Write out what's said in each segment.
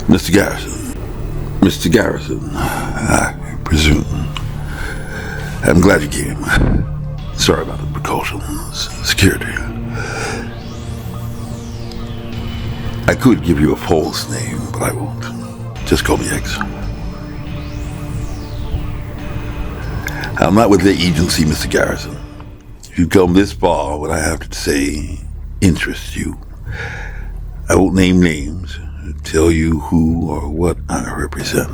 Mr. Garrison, I presume. I'm glad you came. Sorry about the precautions, security. I could give you a false name, but I won't. Just call me X. I'm not with the agency, Mr. Garrison. If you come this far, what I have to say interests you. I won't name names, tell you who or what I represent,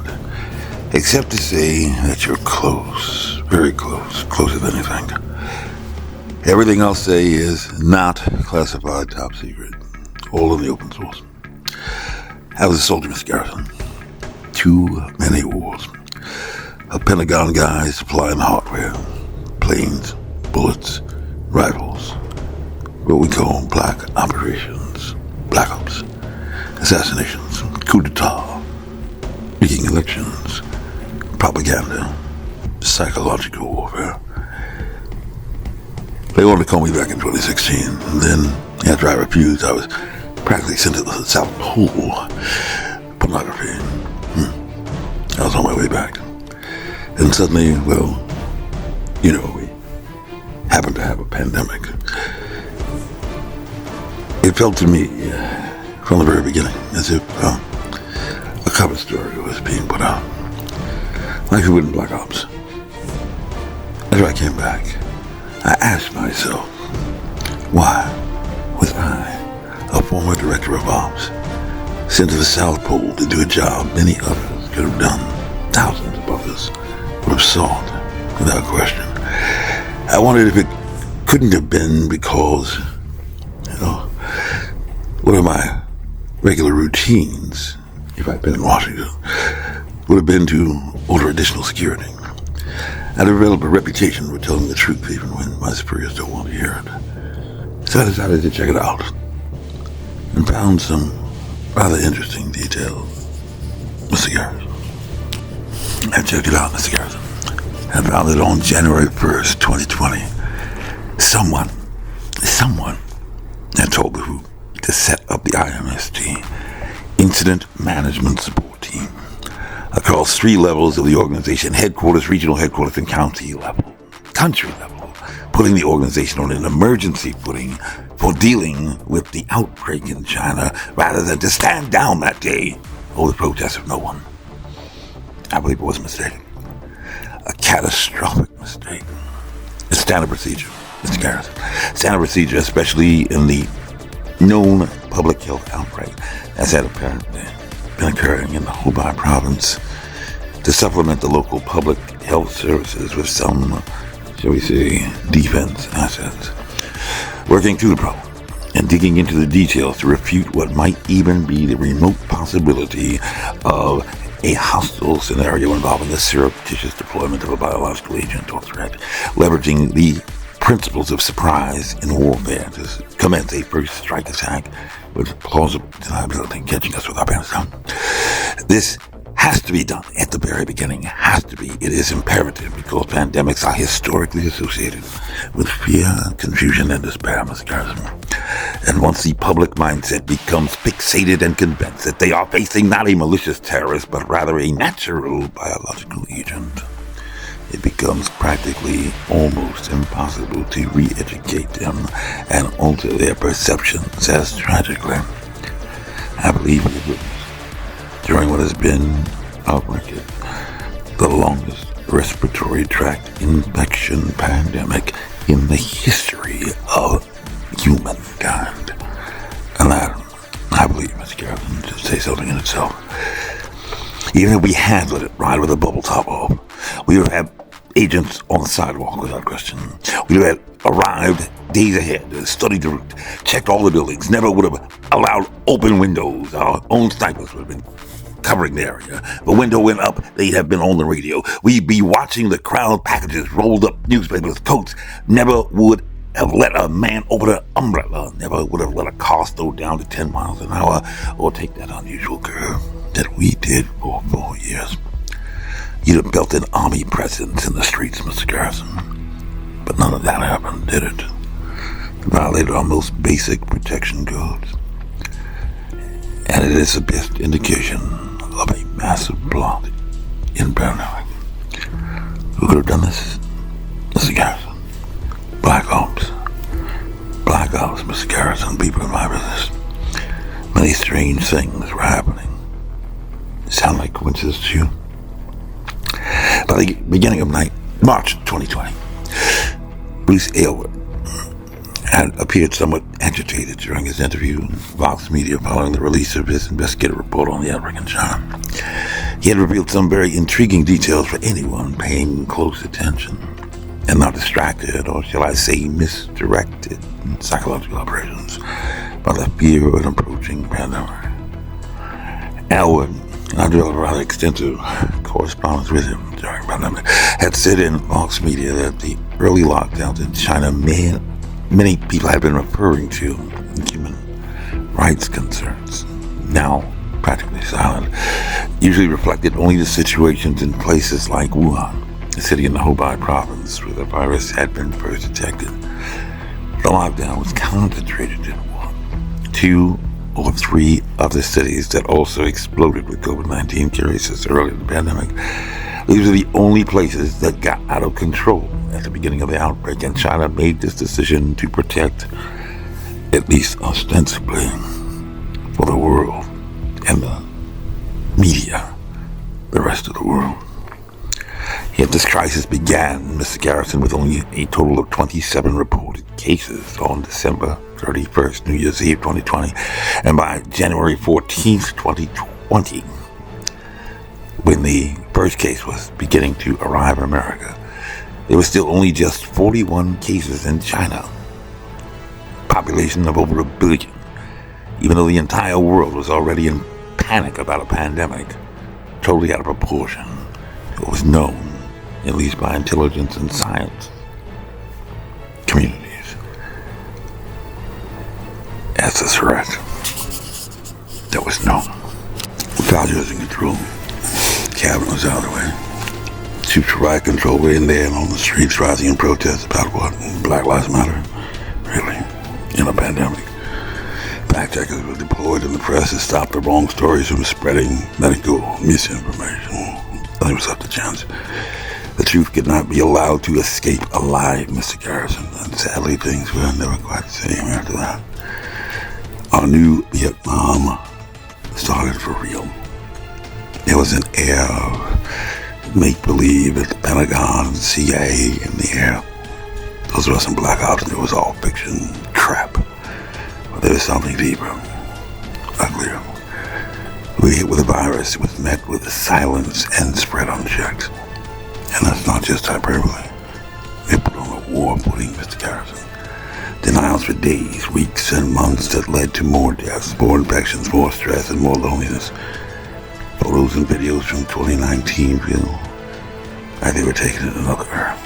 except to say that you're close, very close, closer than you think. Everything I'll say is not classified top secret, all in the open source. I was a soldier, Mr. Garrison. Too many wars. A Pentagon guy supplying hardware, planes, bullets, rifles, what we call black operations, black ops, assassinations, coup d'etat, rigging elections, propaganda, psychological warfare. They wanted to call me back in 2016, and then after I refused, I was practically sent to the South Pole. Pornography. I was on my way back. And suddenly, well, we happened to have a pandemic. It felt to me, from the very beginning, as if a cover story was being put out. Like we would in Black Ops. After I came back, I asked myself, why was I, a former director of ops, sent to the South Pole to do a job many others could have done, thousands of others would have sought, without question. I wondered if it couldn't have been because, one of my regular routines, if I'd been in Washington, would have been to order additional security. I developed a reputation for telling the truth even when my superiors don't want to hear it. So I decided to check it out and found some rather interesting details. Mr. Garrison. I checked it out, Mr. Garrison. I found that on January 1st, 2020, someone had told the WHO to set up the IMST, Incident Management Support Team, across 3 levels of the organization: headquarters, regional headquarters, and county level, country level, putting the organization on an emergency footing for dealing with the outbreak in China, rather than to stand down that day over the protests of no one. I believe it was a mistake. A catastrophic mistake. It's standard procedure, Mr. Garrison. Standard procedure, especially in the known public health outbreak that's had apparently been occurring in the Hubei province, to supplement the local public health services with some, shall we say, defense assets. Working through the problem and digging into the details to refute what might even be the remote possibility of a hostile scenario involving the surreptitious deployment of a biological agent or threat, leveraging the principles of surprise in warfare to commence a first strike attack with plausible deniability, catching us with our pants down. This has to be done at the very beginning. Has to be. It is imperative because pandemics are historically associated with fear, confusion, and despair, Mr. Garrison. And once the public mindset becomes fixated and convinced that they are facing not a malicious terrorist, but rather a natural biological agent, it becomes practically almost impossible to re-educate them and alter their perceptions as tragically. I believe we witnessed during what has been, I'll reckon, the longest respiratory tract infection pandemic in the history of humankind. And that, I believe, Mr. Garrison, to say something in itself. Even if we had let it ride with a bubble top off, we would have agents on the sidewalk without question. We would have arrived days ahead, studied the route, checked all the buildings, never would have allowed open windows. Our own snipers would have been covering the area. If a window went up, they'd have been on the radio. We'd be watching the crowd packages, rolled up newspapers, coats. Never would have let a man open an umbrella. Never would have let a car slow down to 10 miles an hour or take that unusual curve that we did for 4 years. You'd have built an army presence in the streets, Mr. Garrison. But none of that happened, did it? It violated our most basic protection codes. And it is the best indication of a massive plot in pandemic. Who could have done this? Mr. Garrison. Black Ops. Black Ops, Mr. Garrison, people in my business. Many strange things were happening. Sound like coincidence to you? By the beginning of March 2020, Bruce Aylward had appeared somewhat agitated during his interview in Vox Media following the release of his investigative report on the outbreak in China. He had revealed some very intriguing details for anyone paying close attention and not distracted, or shall I say misdirected, in psychological operations by the fear of an approaching pandemic. Aylward, and I developed a rather extensive correspondence with him during the pandemic, had said in Vox Media that the early lockdowns in China many people had been referring to human rights concerns, now practically silent, usually reflected only the situations in places like Wuhan, a city in the Hubei province where the virus had been first detected. The lockdown was concentrated in one, 2 or 3 other cities that also exploded with COVID-19 cases early in the pandemic. These were the only places that got out of control at the beginning of the outbreak, and China made this decision to protect, at least ostensibly, for the world and the media, the rest of the world. Yet this crisis began, Mr. Garrison, with only a total of 27 reported cases on December 31st, New Year's Eve 2020, and by January 14th, 2020, when the first case was beginning to arrive in America, there were still only just 41 cases in China. Population of over 1 billion. Even though the entire world was already in panic about a pandemic, totally out of proportion, it was known, at least by intelligence and science communities, as a threat that was known. Fauci was in control. Cabinet was out of the way. Troops were riot control were in there and on the streets rising in protest about what? Black Lives Matter? Really? In a pandemic? Fact checkers were deployed in the press to stop the wrong stories from spreading medical misinformation. Nothing was up to chance. The truth could not be allowed to escape alive, Mr. Garrison, and sadly things were never quite the same after that. Our new Vietnam started for real. There was an air of make-believe at the Pentagon and CIA in the air. Those wasn't black ops, it was all fiction crap. But there was something deeper, uglier. We were hit with a virus. It was met with silence and spread unchecked. And that's not just hyperbole. It put on a war footing, Mr. Garrison. Denials for days, weeks, and months that led to more deaths, more infections, more stress, and more loneliness. Photos and videos from 2019 feel like they were taken in another era.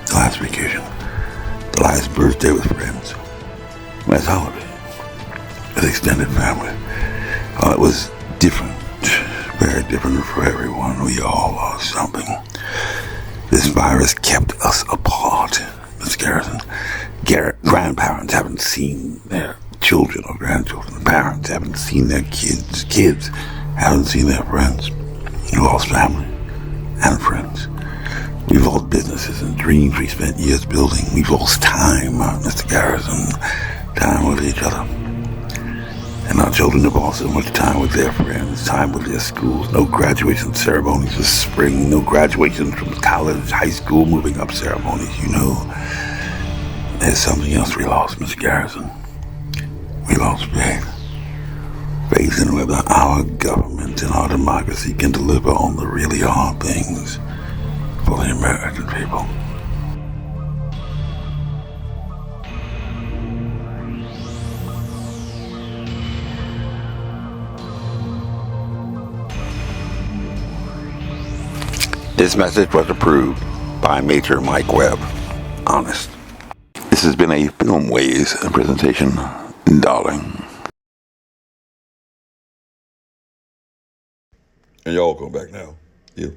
The last vacation, the last birthday with friends, last holiday with extended family. It was different, very different for everyone. We all lost something. This virus kept us apart, Miss Garrison. Grandparents haven't seen their children or grandchildren. Parents haven't seen their kids. Kids haven't seen their friends. We lost family and friends. We've lost businesses and dreams we spent years building. We've lost time, Mr. Garrison, time with each other. And our children have lost so much time with their friends, time with their schools. No graduation ceremonies this spring, no graduation from college, high school, moving up ceremonies. You know, there's something else we lost, Mr. Garrison. We lost faith. Faith in whether our government and our democracy can deliver on the really hard things for the American people. This message was approved by Major Mike Webb. Honest. This has been a Filmways presentation, darling. And y'all come back now. Yeah.